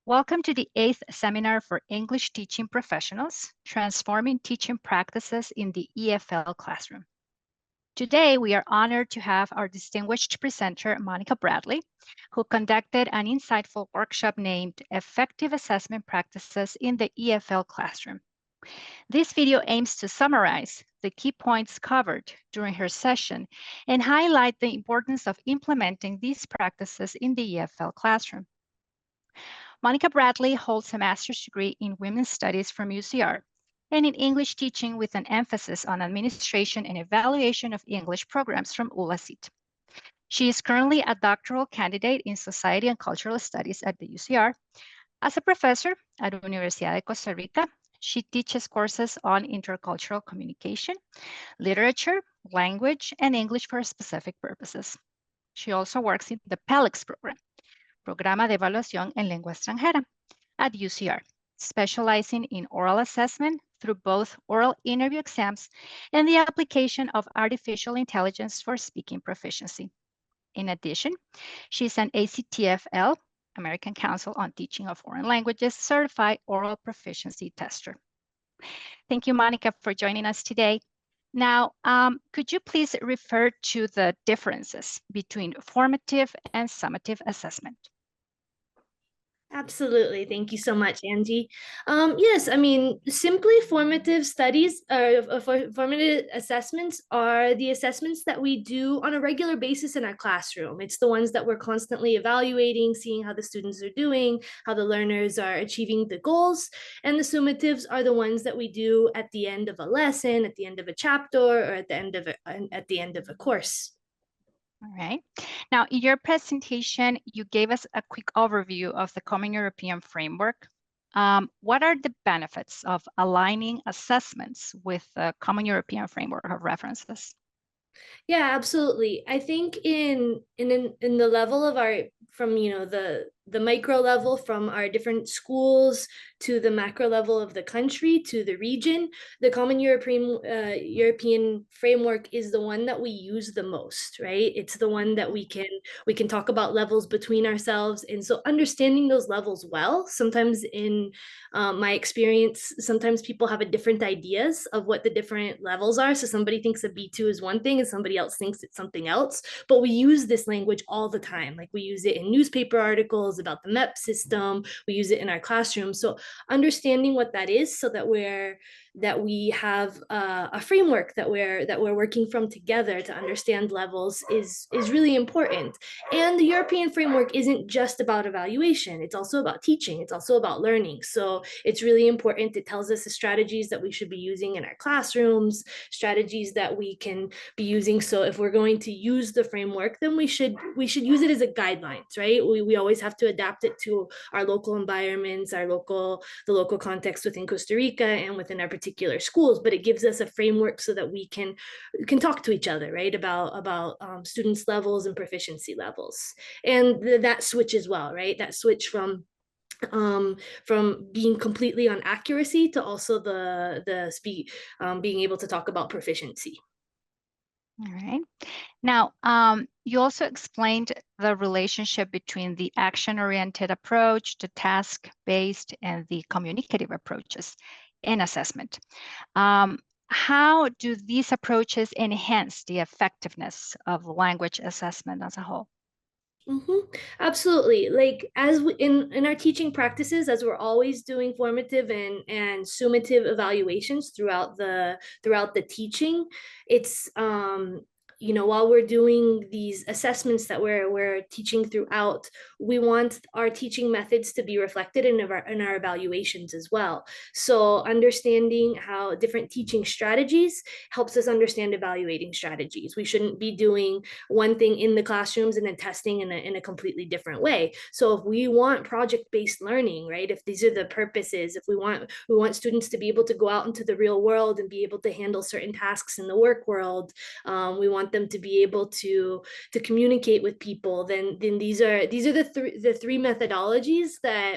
Welcome to the 8th Seminar for English Teaching Professionals, Transforming Teaching Practices in the EFL Classroom. Today, we are honored to have our distinguished presenter, Monica Bradley, who conducted an insightful workshop named Effective Assessment Practices in the EFL Classroom. This video aims to summarize the key points covered during her session and highlight the importance of implementing these practices in the EFL classroom. Monica Bradley holds a master's degree in women's studies from UCR and in English teaching with an emphasis on administration and evaluation of English programs from ULACIT. She is currently a doctoral candidate in society and cultural studies at the UCR. As a professor at Universidad de Costa Rica, she teaches courses on intercultural communication, literature, language, and English for specific purposes. She also works in the PELEX program, Programa de Evaluación en Lengua Extranjera, at UCR, specializing in oral assessment through both oral interview exams and the application of artificial intelligence for speaking proficiency. In addition, she's an ACTFL, American Council on Teaching of Foreign Languages, certified oral proficiency tester. Thank you, Monica, for joining us today. Now, could you please refer to the differences between formative and summative assessment? Absolutely. Thank you so much, Angie. Yes, I mean, simply formative studies or formative assessments are the assessments that we do on a regular basis in our classroom. It's the ones that we're constantly evaluating, seeing how the students are doing, how the learners are achieving the goals. And the summatives are the ones that we do at the end of a lesson, at the end of a chapter, or at the end of a course. All right. Now, in your presentation, you gave us a quick overview of the Common European Framework. What are the benefits of aligning assessments with the Common European Framework of references? Yeah, absolutely. I think in the level of our, from the micro level, from our different schools to the macro level of the country to the region, the Common European Framework is the one that we use the most, right? It's the one that we can talk about levels between ourselves, and so understanding those levels well. Sometimes in my experience, sometimes people have a different ideas of what the different levels are. So somebody thinks a B2 is one thing and somebody else thinks it's something else, but we use this language all the time. Like we use it in newspaper articles about the MEP system, we use it in our classroom. So understanding what that is so that we have a framework that we're working from together to understand levels is really important. And the European framework isn't just about evaluation, it's also about teaching, it's also about learning. So it's really important. It tells us the strategies that we should be using in our classrooms, strategies that we can be using. So if we're going to use the framework, then we should use it as a guidelines, right? We always have to adapt it to our local environments, the local context within Costa Rica and within our particular schools, but it gives us a framework so that we can talk to each other, right, about students' levels and proficiency levels. And that switch as well, right? That switch from being completely on accuracy to also being able to talk about proficiency. All right. Now, you also explained the relationship between the action-oriented approach, the task-based, and the communicative approaches in assessment. How do these approaches enhance the effectiveness of language assessment as a whole? Absolutely. Like as we, in our teaching practices, as we're always doing formative and summative evaluations throughout the teaching, it's while we're doing these assessments that we're teaching throughout, we want our teaching methods to be reflected in our evaluations as well. So understanding how different teaching strategies helps us understand evaluating strategies. We shouldn't be doing one thing in the classrooms and then testing in a completely different way. So if we want project-based learning, right? If these are the purposes, if we want students to be able to go out into the real world and be able to handle certain tasks in the work world, we want them to be able to communicate with people, then these are the three methodologies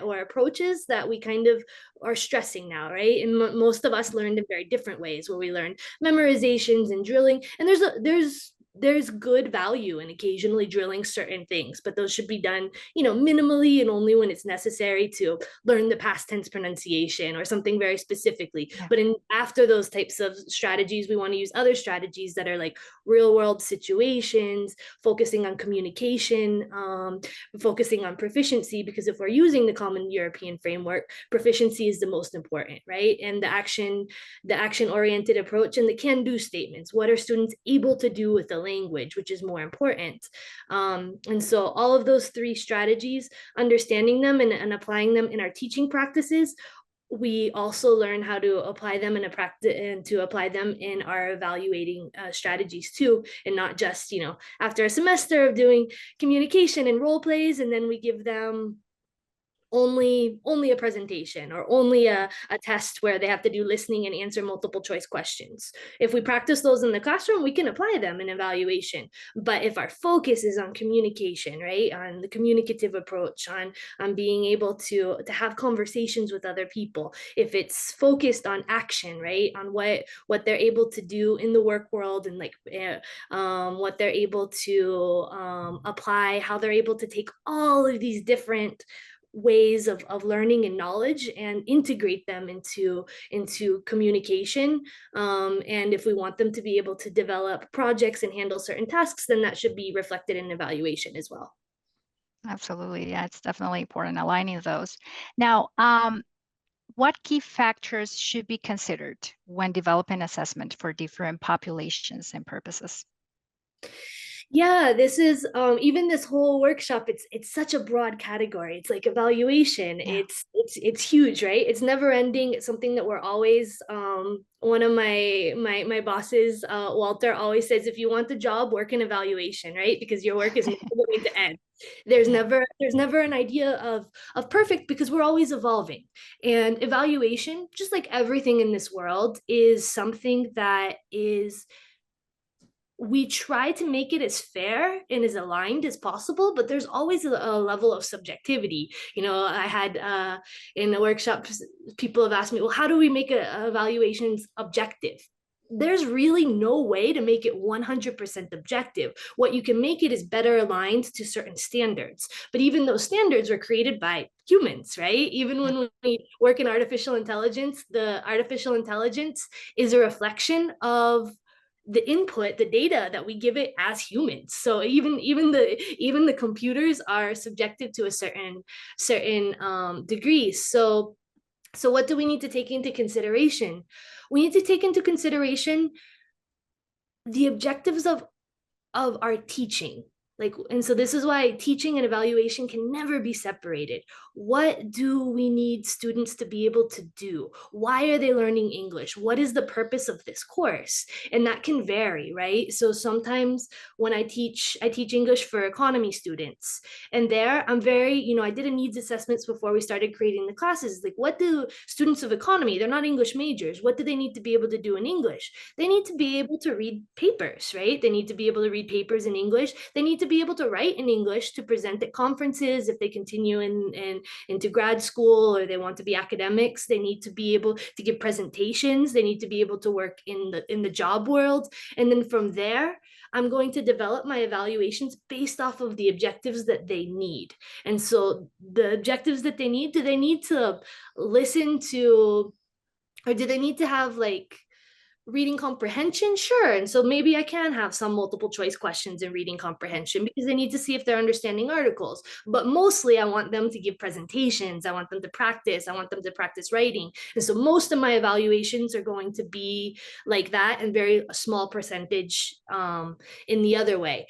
or approaches that we kind of are stressing now, right? And most of us learned in very different ways, where we learned memorizations and drilling, and there's there's good value in occasionally drilling certain things, but those should be done, minimally and only when it's necessary to learn the past tense pronunciation or something very specifically. Yeah. But after those types of strategies, we want to use other strategies that are like real world situations, focusing on communication, focusing on proficiency, because if we're using the common European framework, proficiency is the most important, right? And the action oriented approach and the can do statements. What are students able to do with the language, which is more important? And so all of those three strategies, understanding them and applying them in our teaching practices, we also learn how to apply them in a practice and to apply them in our evaluating strategies too, and not just after a semester of doing communication and role plays, and then we give them only a presentation or only a test where they have to do listening and answer multiple choice questions. If we practice those in the classroom, we can apply them in evaluation. But if our focus is on communication, right, on the communicative approach, on being able to have conversations with other people, if it's focused on action, right, on what they're able to do in the work world, and like what they're able to apply, how they're able to take all of these different ways of learning and knowledge and integrate them into communication, and if we want them to be able to develop projects and handle certain tasks, then that should be reflected in evaluation as well. Absolutely. Yeah, it's definitely important aligning those. Now, what key factors should be considered when developing assessment for different populations and purposes? Yeah, this is even this whole workshop, it's such a broad category. It's like evaluation. Yeah. It's huge, right? It's never ending. It's something that we're always one of my bosses, Walter, always says, if you want the job, work in evaluation, right? Because your work is never going to end. There's Yeah. never an idea of perfect, because we're always evolving. And evaluation, just like everything in this world, is something that is, we try to make it as fair and as aligned as possible, but there's always a level of subjectivity. I had in the workshops, people have asked me, well, how do we make evaluations objective? There's really no way to make it 100% objective. What you can make it is better aligned to certain standards. But even those standards were created by humans, right? Even Yeah. when we work in artificial intelligence, the artificial intelligence is a reflection of the input, the data that we give it as humans. So even the computers are subjected to a certain degree. So what do we need to take into consideration? We need to take into consideration the objectives of our teaching. And so this is why teaching and evaluation can never be separated. What do we need students to be able to do? Why are they learning English? What is the purpose of this course? And that can vary, right? So sometimes when I teach English for economy students, and there I'm very, I did a needs assessments before we started creating the classes. Like, what do students of economy, they're not English majors, what do they need to be able to do in English? They need to be able to read papers, right? They need to be able to read papers in English. They need to be able to write in English to present at conferences if they continue into grad school, or they want to be academics. They need to be able to give presentations. They need to be able to work in the job world. And then from there, I'm going to develop my evaluations based off of the objectives that they need. And so the objectives that they need, do they need to listen to, or do they need to have like reading comprehension? Sure. And so maybe I can have some multiple choice questions in reading comprehension, because they need to see if they're understanding articles. But mostly I want them to give presentations. I want them to practice. I want them to practice writing. And so most of my evaluations are going to be like that, and very small percentage in the other way.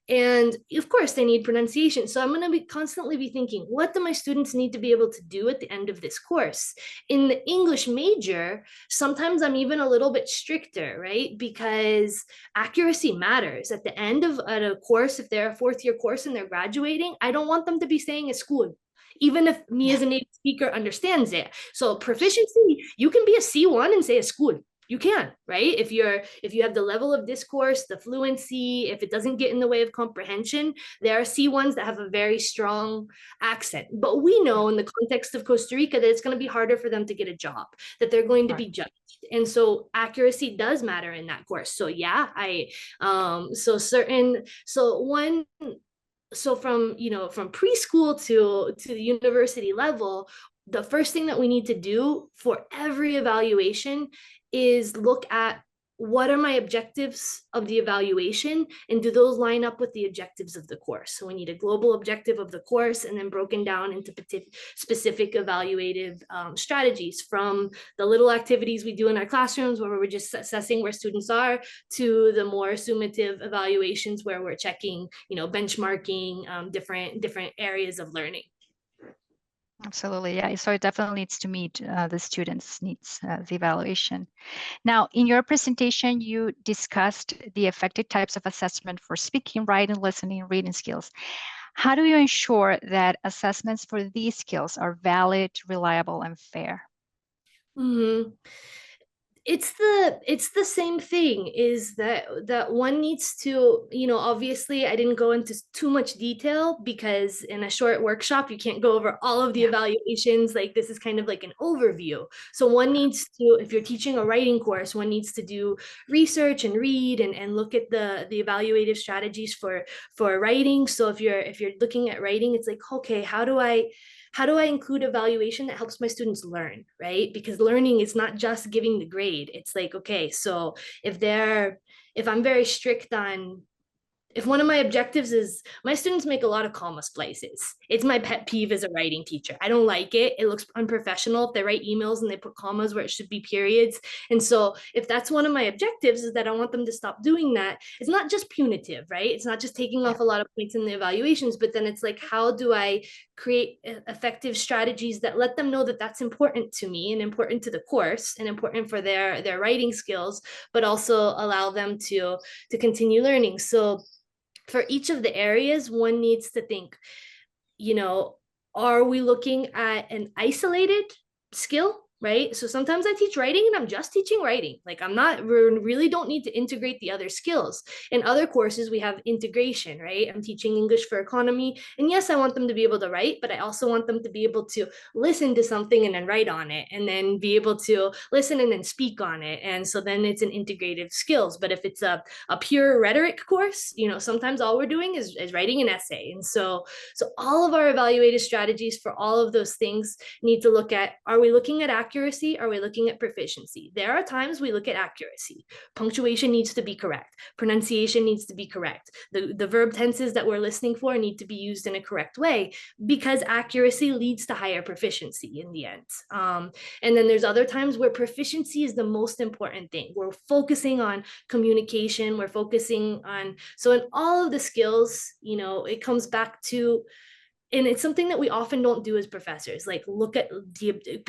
And of course, they need pronunciation. So I'm going to be constantly be thinking, what do my students need to be able to do at the end of this course? In the English major, sometimes I'm even a little bit stricter, right? Because accuracy matters. At the end of a course, if they're a fourth year course and they're graduating, I don't want them to be saying a school, even if me Yeah. as a native speaker understands it. So proficiency, you can be a C1 and say a school. you can, right? If you have the level of discourse, the fluency, if it doesn't get in the way of comprehension, there are C1s that have a very strong accent. But we know in the context of Costa Rica that it's going to be harder for them to get a job, that they're going to be judged. And so accuracy does matter in that course. So yeah, so from from preschool to the university level, the first thing that we need to do for every evaluation is look at what are my objectives of the evaluation, and do those line up with the objectives of the course. So we need a global objective of the course, and then broken down into specific evaluative strategies, from the little activities we do in our classrooms where we're just assessing where students are, to the more summative evaluations where we're checking, benchmarking different areas of learning. Absolutely, yeah. So it definitely needs to meet the students' needs, the evaluation. Now, in your presentation, you discussed the effective types of assessment for speaking, writing, listening, reading skills. How do you ensure that assessments for these skills are valid, reliable, and fair? Mm-hmm. It's the same thing, is that one needs to, obviously I didn't go into too much detail because in a short workshop you can't go over all of the evaluations. Like, this is kind of like an overview. So one needs to, if you're teaching a writing course, one needs to do research and read and look at the evaluative strategies for writing. So if you're looking at writing, it's like, okay, how do I include evaluation that helps my students learn, right? Because learning is not just giving the grade. It's like, okay, so if I'm very strict on, if one of my objectives is, my students make a lot of comma splices. It's my pet peeve as a writing teacher. I don't like it. It looks unprofessional if they write emails and they put commas where it should be periods. And so if that's one of my objectives, is that I want them to stop doing that. It's not just punitive, right? It's not just taking off a lot of points in the evaluations, but then it's like, how do I create effective strategies that let them know that that's important to me and important to the course and important for their writing skills, but also allow them to continue learning. So for each of the areas, one needs to think, are we looking at an isolated skill, right? So sometimes I teach writing and I'm just teaching writing. Like, we really don't need to integrate the other skills. In other courses, we have integration, right? I'm teaching English for economy. And yes, I want them to be able to write, but I also want them to be able to listen to something and then write on it, and then be able to listen and then speak on it. And so then it's an integrative skills. But if it's a pure rhetoric course, sometimes all we're doing is writing an essay. And so all of our evaluative strategies for all of those things need to look at, are we looking at accuracy? Are we looking at proficiency? There are times we look at accuracy. Punctuation needs to be correct. Pronunciation needs to be correct. The verb tenses that we're listening for need to be used in a correct way, because accuracy leads to higher proficiency in the end. And then there's other times where proficiency is the most important thing. We're focusing on communication. We're focusing on, so in all of the skills, it comes back to, and it's something that we often don't do as professors, like look at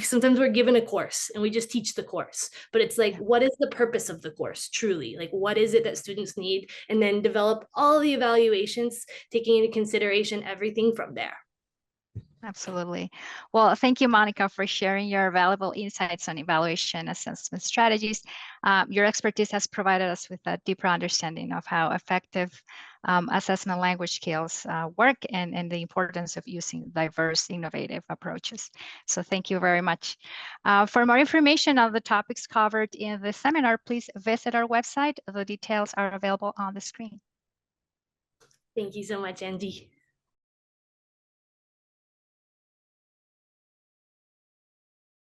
sometimes we're given a course and we just teach the course, but it's like, what is the purpose of the course truly? Like, what is it that students need? And then develop all the evaluations, taking into consideration everything from there. Absolutely. Well, thank you, Monica, for sharing your valuable insights on evaluation assessment strategies. Your expertise has provided us with a deeper understanding of how effective assessment language skills work, and the importance of using diverse, innovative approaches. So thank you very much. For more information on the topics covered in the seminar, please visit our website. The details are available on the screen. Thank you so much, Angie.